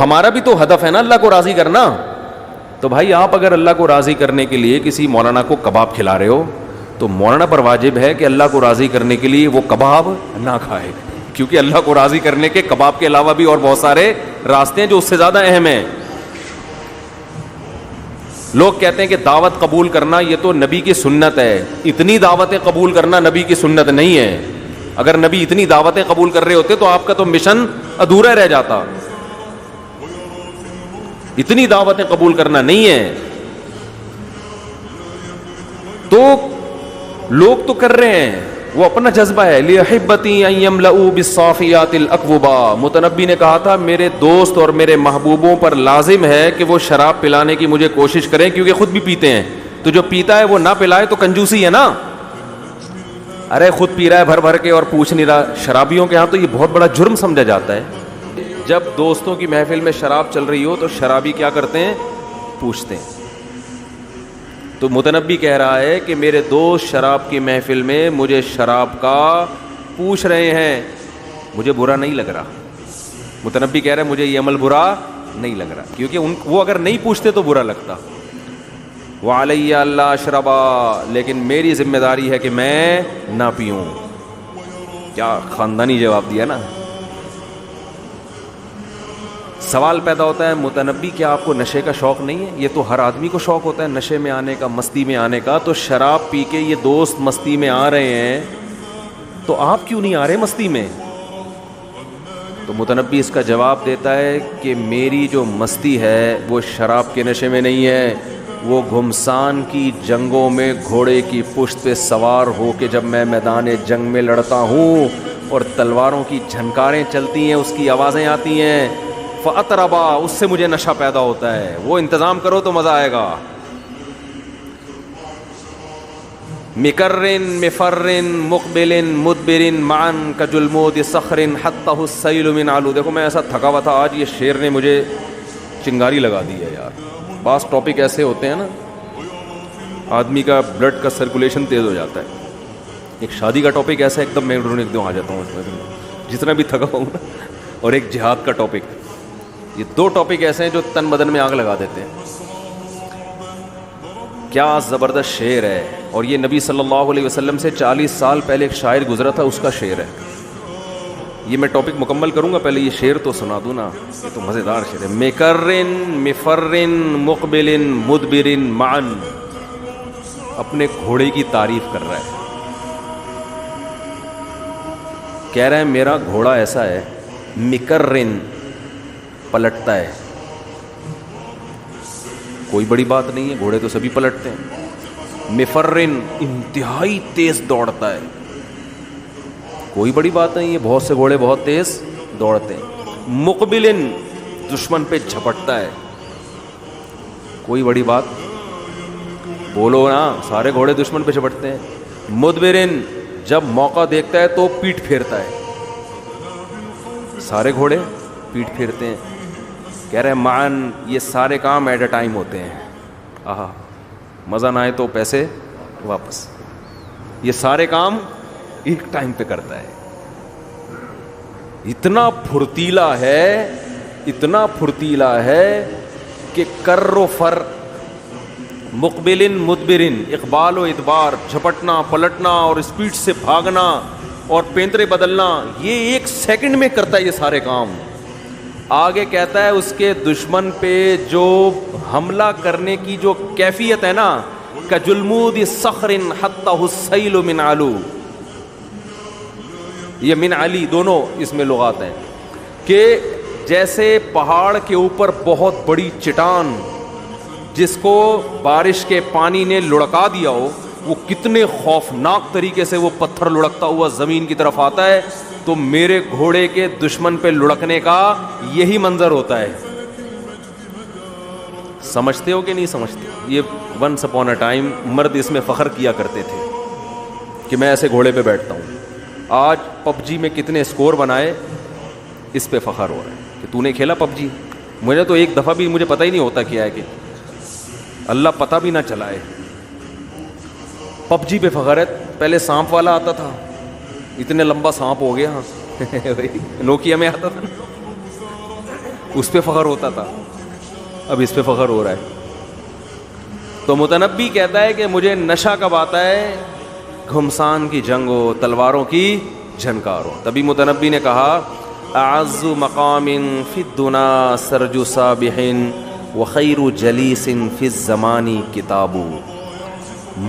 ہمارا بھی تو ہدف ہے نا اللہ کو راضی کرنا. تو بھائی آپ اگر اللہ کو راضی کرنے کے لیے کسی مولانا کو کباب کھلا رہے ہو تو مولانا پر واجب ہے کہ اللہ کو راضی کرنے کے لیے وہ کباب نہ کھائے, کیونکہ اللہ کو راضی کرنے کے کباب کے علاوہ بھی اور بہت سارے راستے ہیں جو اس سے زیادہ اہم ہیں. لوگ کہتے ہیں کہ دعوت قبول کرنا یہ تو نبی کی سنت ہے. اتنی دعوتیں قبول کرنا نبی کی سنت نہیں ہے. اگر نبی اتنی دعوتیں قبول کر رہے ہوتے تو آپ کا تو مشن ادھورا رہ جاتا. اتنی دعوتیں قبول کرنا نہیں ہے. تو لوگ تو کر رہے ہیں, وہ اپنا جذبہ ہے. لِأَحِبَّتِي أَن يَمْلَؤُوا بِالصَّافِيَاتِ الْأَكْوَبَا. متنبی نے کہا تھا میرے دوست اور میرے محبوبوں پر لازم ہے کہ وہ شراب پلانے کی مجھے کوشش کریں, کیونکہ خود بھی پیتے ہیں. تو جو پیتا ہے وہ نہ پلائے تو کنجوسی ہے نا. ارے خود پی رہا ہے بھر بھر کے اور پوچھ نہیں رہا. شرابیوں کے ہاں تو یہ بہت بڑا جرم سمجھا جاتا ہے. جب دوستوں کی محفل میں شراب چل رہی ہو تو شرابی کیا کرتے ہیں, پوچھتے ہیں. تو متنبی کہہ رہا ہے کہ میرے دوست شراب کی محفل میں مجھے شراب کا پوچھ رہے ہیں, مجھے برا نہیں لگ رہا. متنبی کہہ رہا ہے مجھے یہ عمل برا نہیں لگ رہا, کیونکہ وہ اگر نہیں پوچھتے تو برا لگتا. وعلیہ اللہ اشربا, لیکن میری ذمہ داری ہے کہ میں نہ پیوں. کیا خاندانی جواب دیا نا. سوال پیدا ہوتا ہے متنبی کیا آپ کو نشے کا شوق نہیں ہے؟ یہ تو ہر آدمی کو شوق ہوتا ہے نشے میں آنے کا, مستی میں آنے کا. تو شراب پی کے یہ دوست مستی میں آ رہے ہیں تو آپ کیوں نہیں آ رہے مستی میں؟ تو متنبی اس کا جواب دیتا ہے کہ میری جو مستی ہے وہ شراب کے نشے میں نہیں ہے, وہ گھمسان کی جنگوں میں گھوڑے کی پشت پہ سوار ہو کے جب میں میدان جنگ میں لڑتا ہوں اور تلواروں کی جھنکاریں چلتی ہیں, اس کی آوازیں آتی ہیں, فَأَطْرَبَا, اس سے مجھے نشہ پیدا ہوتا ہے. وہ انتظام کرو تو مزہ آئے گا. مِكَرٍ مِفَرٍ مُقْبِلٍ مُدْبِرٍ مَعًا كَجُلْمُودِ صَخْرٍ حَتَّهُ السَّيْلُ مِنْ عَلُو. دیکھو میں ایسا تھکا ہوا تھا آج, یہ شعر نے مجھے چنگاری لگا دی ہے یار. بعض ٹاپک ایسے ہوتے ہیں نا آدمی کا بلڈ کا سرکولیشن تیز ہو جاتا ہے. ایک شادی کا ٹاپک ایسا ایک دم میں ایک دم آ جاتا ہوں اس میں جتنا بھی تھکا ہوں نا, اور ایک جہاد کا ٹاپک. یہ دو ٹاپک ایسے ہیں جو تن بدن میں آگ لگا دیتے ہیں. کیا زبردست شعر ہے. اور یہ نبی صلی اللہ علیہ وسلم سے 40 سال پہلے ایک شاعر گزرا تھا, اس کا شعر ہے. یہ میں ٹاپک مکمل کروں گا, پہلے یہ شعر تو سنا دوں نا, یہ تو مزیدار شعر ہے. مِكَرٍ مِفَرٍ مُقْبِلٍ مُدْبِرٍ مَعًا. اپنے گھوڑے کی تعریف کر رہا ہے, کہہ رہا ہے میرا گھوڑا ایسا ہے, مِكَرٍ پلٹتا ہے. کوئی بڑی بات نہیں ہے, گھوڑے تو سبھی پلٹتے ہیں. مفرن انتہائی تیز دوڑتا ہے, کوئی بڑی بات نہیں ہے, بہت سے گھوڑے بہت تیز دوڑتے ہیں. مقبلن دشمن پہ جھپٹتا ہے, کوئی بڑی بات, بولو نا سارے گھوڑے دشمن پہ جھپٹتے ہیں. مدبرن جب موقع دیکھتا ہے تو پیٹ پھیرتا ہے, سارے گھوڑے پیٹ پھیرتے ہیں. کہہ رہے ہیں معن, یہ سارے کام ایٹ اے ٹائم ہوتے ہیں. آہا, مزہ نہ آئے تو پیسے واپس. یہ سارے کام ایک ٹائم پہ کرتا ہے. اتنا پھرتیلا ہے, اتنا پھرتیلا ہے کہ کر و فر, مقبلن مدبرن, اقبال و ادبار, جھپٹنا پلٹنا اور اسپیڈ سے بھاگنا اور پینترے بدلنا, یہ 1 سیکنڈ میں کرتا ہے یہ سارے کام. آگے کہتا ہے اس کے دشمن پہ جو حملہ کرنے کی جو کیفیت ہے نا, کجلمود صخر حتہ السیل من علو, یہ من علی دونوں اس میں لغات ہیں, کہ جیسے پہاڑ کے اوپر بہت بڑی چٹان جس کو بارش کے پانی نے لڑکا دیا ہو, وہ کتنے خوفناک طریقے سے وہ پتھر لڑکتا ہوا زمین کی طرف آتا ہے, تو میرے گھوڑے کے دشمن پہ لڑکنے کا یہی منظر ہوتا ہے. سمجھتے ہو کہ نہیں سمجھتے؟ یہ ونس اپون اے ٹائم مرد اس میں فخر کیا کرتے تھے کہ میں ایسے گھوڑے پہ بیٹھتا ہوں. آج پب جی میں کتنے اسکور بنائے, اس پہ فخر ہو رہا ہے کہ تو نے کھیلا پب جی. مجھے تو ایک دفعہ بھی مجھے پتہ ہی نہیں ہوتا کیا ہے, کہ اللہ پتہ بھی نہ چلائے. پب جی پہ فخر ہے. پہلے سانپ والا آتا تھا, اتنے لمبا سانپ ہو گیا, نوکیا میں آتا تھا, اس پہ فخر ہوتا تھا، اب اس پہ فخر ہو رہا ہے. تو متنبی کہتا ہے کہ مجھے نشہ کب آتا ہے؟ گھمسان کی جنگ ہو، تلواروں کی جھنکار ہو. تبھی متنبی نے کہا اعز مقام فی الدنا سرج صابح وخیر جلیس فی الزمان کتاب.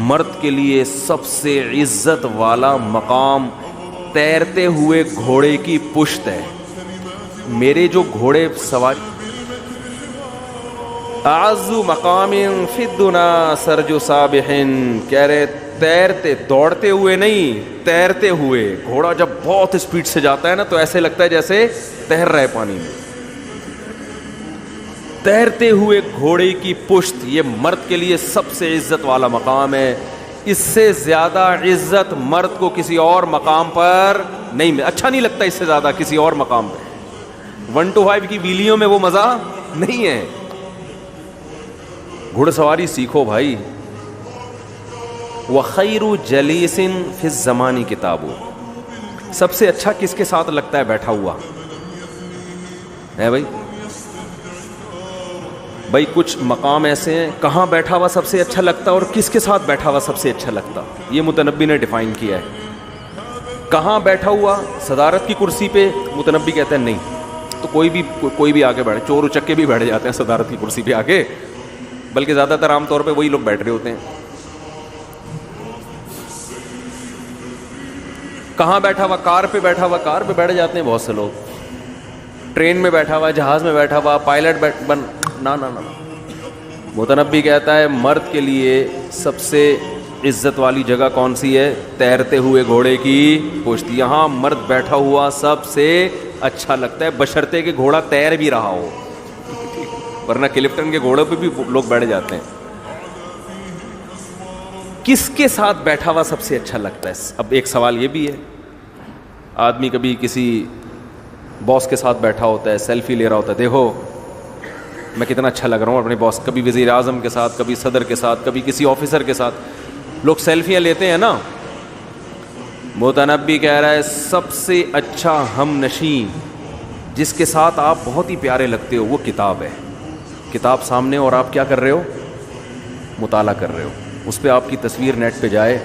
مرد کے لیے سب سے عزت والا مقام تیرتے ہوئے گھوڑے کی پشت ہے. میرے جو گھوڑے سوار اعز مقام فی الدنا سرج صابح، کہہ رہے تیرتے، دوڑتے ہوئے نہیں، تیرتے ہوئے. گھوڑا جب بہت اسپیڈ سے جاتا ہے نا تو ایسے لگتا ہے جیسے تیر رہا ہے پانی میں. تیرتے ہوئے گھوڑے کی پشت، یہ مرد کے لیے سب سے عزت والا مقام ہے. اس سے زیادہ عزت مرد کو کسی اور مقام پر نہیں، اچھا نہیں لگتا اس سے زیادہ کسی اور مقام پہ. 1 to 5 کی ویلیوں میں وہ مزہ نہیں ہے. گھڑ سواری سیکھو بھائی. وخیر جلیس فی الزمان کتاب. سب سے اچھا کس کے ساتھ لگتا ہے بیٹھا ہوا ہے بھائی کچھ مقام ایسے ہیں کہاں بیٹھا ہوا سب سے اچھا لگتا اور کس کے ساتھ بیٹھا ہوا سب سے اچھا لگتا. یہ متنبی نے ڈیفائن کیا ہے. کہاں بیٹھا ہوا؟ صدارت کی کرسی پہ. متنبی کہتے ہیں نہیں تو کوئی بھی آگے بیٹھے. چور اچکے بھی بیٹھ جاتے ہیں صدارت کی کرسی پہ آگے، بلکہ زیادہ تر عام طور پہ وہی لوگ بیٹھ رہے ہوتے ہیں. کہاں بیٹھا ہوا؟ کار پہ بیٹھا ہوا. کار پہ بیٹھ جاتے ہیں بہت سے لوگ. ٹرین میں بیٹھا ہوا، جہاز میں بیٹھا ہوا، پائلٹ نا. متنبی کہتا ہے مرد کے لیے سب سے عزت والی جگہ کون سی ہے؟ تیرتے ہوئے گھوڑے کی پشت. یہاں مرد بیٹھا ہوا سب سے اچھا لگتا ہے، بشرطے کہ گھوڑا تیر بھی رہا ہو، ورنہ کلفٹن کے گھوڑوں پہ بھی لوگ بیٹھ جاتے ہیں. کس کے ساتھ بیٹھا ہوا سب سے اچھا لگتا ہے؟ اب ایک سوال یہ بھی ہے، آدمی کبھی کسی باس کے ساتھ بیٹھا ہوتا ہے، سیلفی لے رہا ہوتا ہے، دیکھو میں کتنا اچھا لگ رہا ہوں اپنے باس. کبھی وزیر اعظم کے ساتھ، کبھی صدر کے ساتھ، کبھی کسی آفیسر کے ساتھ لوگ سیلفیاں لیتے ہیں نا. متنبی کہہ رہا ہے سب سے اچھا ہم نشین جس کے ساتھ آپ بہت ہی پیارے لگتے ہو وہ کتاب ہے. کتاب سامنے اور آپ کیا کر رہے ہو؟ مطالعہ کر رہے ہو. اس پہ آپ کی تصویر نیٹ پہ جائے،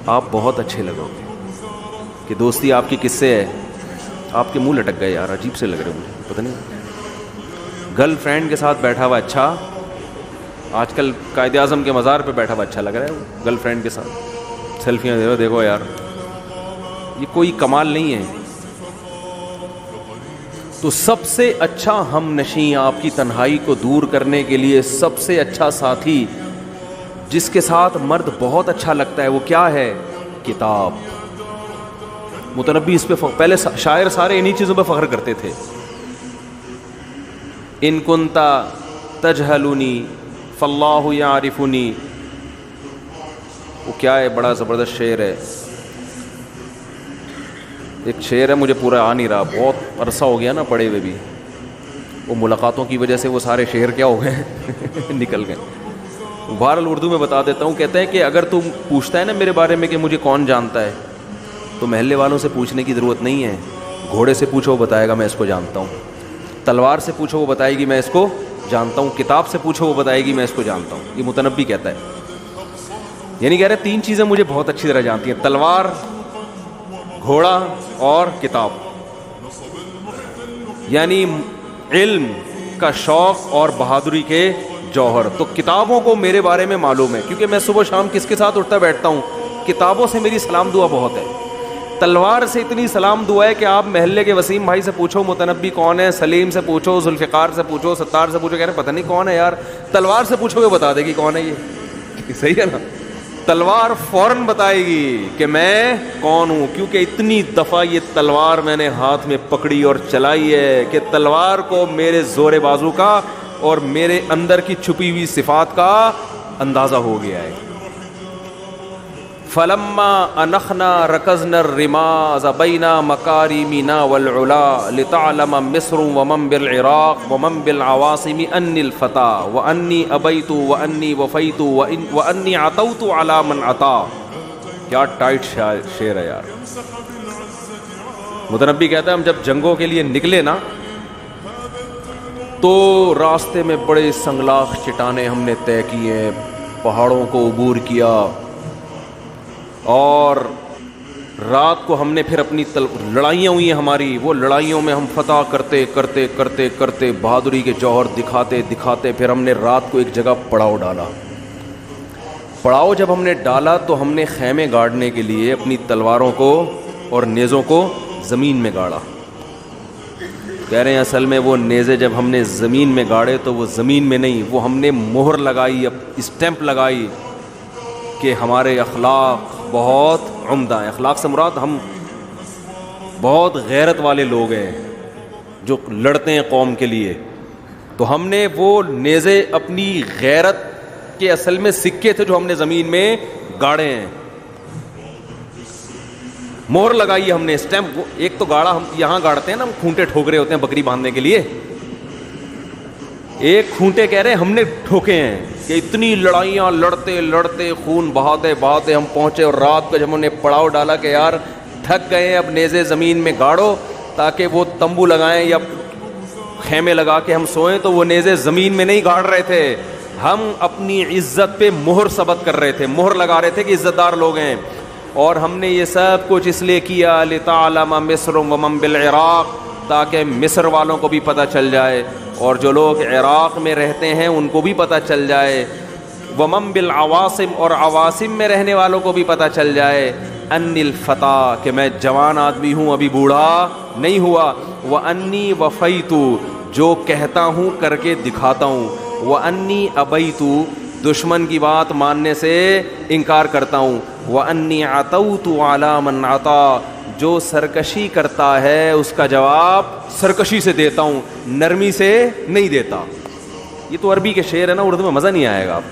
آپ بہت اچھے لگو گے. کہ دوستی آپ کی کس سے ہے؟ آپ کے منہ لٹک گئے یار، عجیب سے لگ رہے مجھے، پتہ نہیں. گرل فرینڈ کے ساتھ بیٹھا ہوا اچھا، آج کل قائد اعظم کے مزار پہ بیٹھا ہوا اچھا لگ رہا ہے. گرل فرینڈ کے ساتھ سیلفیاں دیکھو یار، یہ کوئی کمال نہیں ہے. تو سب سے اچھا ہم نشیں، آپ کی تنہائی کو دور کرنے کے لیے سب سے اچھا ساتھی جس کے ساتھ مرد بہت اچھا لگتا ہے وہ کیا ہے؟ کتاب. متنبی اس پہ پہلے شاعر سارے انہی چیزوں پہ فخر کرتے تھے. ان کنتا تجہلنی فاللہ یعرفنی. وہ کیا ہے، بڑا زبردست شعر ہے. ایک شعر ہے مجھے پورا آ نہیں رہا، بہت عرصہ ہو گیا نا پڑھے ہوئے بھی. وہ ملاقاتوں کی وجہ سے وہ سارے شعر کیا ہو گئے نکل گئے. بہرحال اردو میں بتا دیتا ہوں. کہتے ہیں کہ اگر تم پوچھتا ہے نا میرے بارے میں کہ مجھے کون جانتا ہے تو محلے والوں سے پوچھنے کی ضرورت نہیں ہے. گھوڑے سے پوچھو وہ بتائے گا میں اس کو جانتا ہوں. تلوار سے پوچھو وہ بتائے گی میں اس کو جانتا ہوں. کتاب سے پوچھو وہ بتائے گی میں اس کو جانتا ہوں. یہ متنبی کہتا ہے. یعنی کہہ رہے 3 چیزیں مجھے بہت اچھی طرح جانتی ہیں، تلوار، گھوڑا اور کتاب. یعنی علم کا شوق اور بہادری کے جوہر. تو کتابوں کو میرے بارے میں معلوم ہے کیونکہ میں صبح شام کس کے ساتھ اٹھتا بیٹھتا ہوں؟ کتابوں سے میری سلام دعا بہت ہے. تلوار سے اتنی سلام دعا ہے کہ آپ محلے کے وسیم بھائی سے پوچھو متنبی کون ہے، سلیم سے پوچھو، ذوالفقار سے پوچھو، ستار سے پوچھو، کہہ رہے پتہ نہیں کون ہے یار. تلوار سے پوچھو گے بتا دے گی کون ہے یہ. صحیح ہے نا؟ تلوار فوراً بتائے گی کہ میں کون ہوں، کیونکہ اتنی دفعہ یہ تلوار میں نے ہاتھ میں پکڑی اور چلائی ہے کہ تلوار کو میرے زور بازو کا اور میرے اندر کی چھپی ہوئی صفات کا اندازہ ہو گیا ہے. فلما انخنا رکزنا الرماز بین مکارمنا والعلا لتعلم مصر ومن بالعراق ومن بالعواصم انی الفتى وانی ابیت وانی وفیت وانی عطوت علی من عطا. کیا ٹائٹ شعر ہے یار. متنبی کہتا ہے ہم جب جنگوں کے لیے نکلے نا تو راستے میں بڑے سنگلاخ چٹانیں ہم نے طے کیے، پہاڑوں کو عبور کیا، اور رات کو ہم نے پھر اپنی لڑائیاں ہوئی ہیں ہماری، وہ لڑائیوں میں ہم فتح کرتے کرتے کرتے کرتے بہادری کے جوہر دکھاتے دکھاتے پھر ہم نے رات کو ایک جگہ پڑاؤ ڈالا۔ پڑاؤ جب ہم نے ڈالا تو ہم نے خیمے گاڑنے کے لیے اپنی تلواروں کو اور نیزوں کو زمین میں گاڑا۔ کہہ رہے ہیں اصل میں وہ نیزے جب ہم نے زمین میں گاڑے تو وہ زمین میں نہیں، وہ ہم نے مہر لگائی، اسٹیمپ لگائی کہ ہمارے اخلاق بہت عمدہ ہیں۔ اخلاق سے مراد ہم بہت غیرت والے لوگ ہیں جو لڑتے ہیں قوم کے لیے۔ تو ہم نے وہ نیزے اپنی غیرت کے اصل میں سکے تھے جو ہم نے زمین میں گاڑے ہیں، مہر لگائی ہم نے اسٹیمپ۔ ایک تو گاڑا ہم یہاں گاڑتے ہیں نا، ہم کھونٹے ٹھوکرے ہوتے ہیں بکری باندھنے کے لیے، ایک کھونٹے کہہ رہے ہیں ہم نے ٹھوکے ہیں کہ اتنی لڑائیاں لڑتے لڑتے خون بہاتے بہاتے ہم پہنچے، اور رات کو جب ہم نے پڑاؤ ڈالا کہ یار تھک گئے ہیں، اب نیزے زمین میں گاڑو تاکہ وہ تمبو لگائیں یا خیمے لگا کے ہم سوئیں، تو وہ نیزے زمین میں نہیں گاڑ رہے تھے، ہم اپنی عزت پہ مہر ثبت کر رہے تھے، مہر لگا رہے تھے کہ عزت دار لوگ ہیں۔ اور ہم نے یہ سب کچھ اس لیے کیا لتعلم مصر ومن بالعراق، تاکہ مصر والوں کو بھی پتہ چل جائے اور جو لوگ عراق میں رہتے ہیں ان کو بھی پتہ چل جائے، ومن بالعواصم، اور عواصم میں رہنے والوں کو بھی پتہ چل جائے، ان الفتى، کہ میں جوان آدمی ہوں، ابھی بوڑھا نہیں ہوا، وانی وفیت، جو کہتا ہوں کر کے دکھاتا ہوں، وانی ابیت، دشمن کی بات ماننے سے انکار کرتا ہوں، وانی عتوت علی من عطا، جو سرکشی کرتا ہے اس کا جواب سرکشی سے دیتا ہوں، نرمی سے نہیں دیتا۔ یہ تو عربی کے شعر ہے نا، اردو میں مزہ نہیں آئے گا آپ